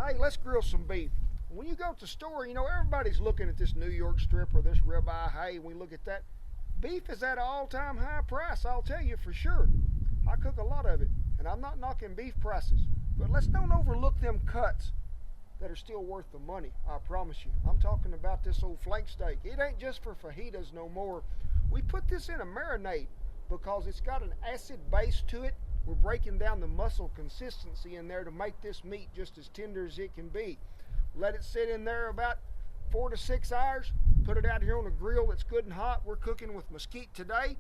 Hey, let's grill some beef. When you go to the store, you know, everybody's looking at this New York strip or this ribeye. Hey, we look at that. Beef is at an all-time high price, I'll tell you for sure. I cook a lot of it, and I'm not knocking beef prices. But let's don't overlook them cuts that are still worth the money, I promise you. I'm talking about this old flank steak. It ain't just for fajitas no more. We put this in a marinade because it's got an acid base to it. We're breaking down the muscle consistency in there to make this meat just as tender as it can be. Let it sit in there about 4 to 6 hours. Put it out here on a grill that's good and hot. We're cooking with mesquite today.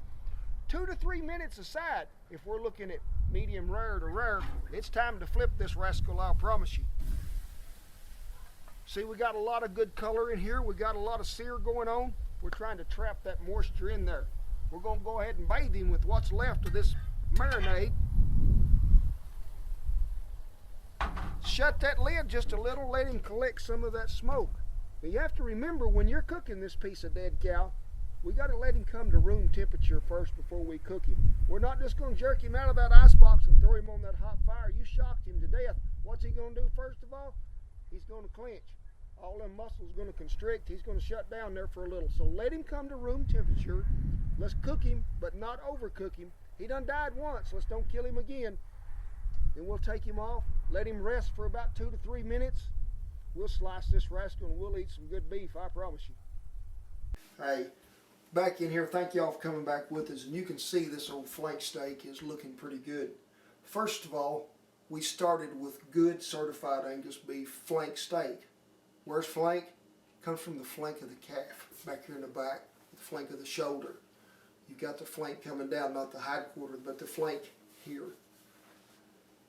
2 to 3 minutes aside. If we're looking at medium rare to rare, it's time to flip this rascal, I'll promise you. See, we got a lot of good color in here. We got a lot of sear going on. We're trying to trap that moisture in there. We're going to go ahead and bathe him with what's left of this marinade. Shut that lid just a little, let him collect some of that smoke. But you have to remember, when you're cooking this piece of dead cow, we got to let him come to room temperature first before we cook him. We're not just going to jerk him out of that ice box and throw him on that hot fire. You shocked him to death. What's he going to do first of all? He's going to clench. All them muscles going to constrict. He's going to shut down there for a little. So let him come to room temperature. Let's cook him, but not overcook him. He done died once. Let's don't kill him again. Then we'll take him off, let him rest for about 2 to 3 minutes. We'll slice this rascal and we'll eat some good beef, I promise you. Hey, back in here, thank y'all for coming back with us. And you can see this old flank steak is looking pretty good. First of all, we started with good certified Angus beef flank steak. Where's flank? Comes from the flank of the calf, back here in the back, the flank of the shoulder. You've got the flank coming down, not the hindquarter, but the flank here.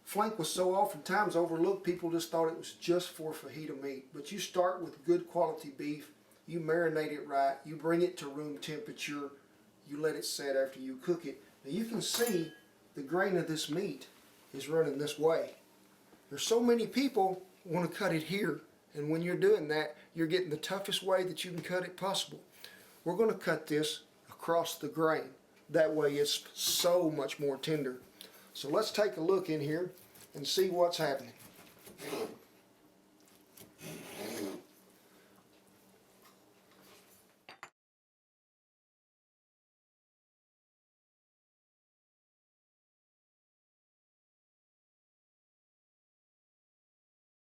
Flank was so oftentimes overlooked, people just thought it was just for fajita meat. But you start with good quality beef, you marinate it right, you bring it to room temperature, you let it set after you cook it. Now you can see the grain of this meat is running this way. There's so many people want to cut it here, and when you're doing that, you're getting the toughest way that you can cut it possible. We're going to cut this across the grain. That way it's so much more tender. So let's take a look in here and see what's happening.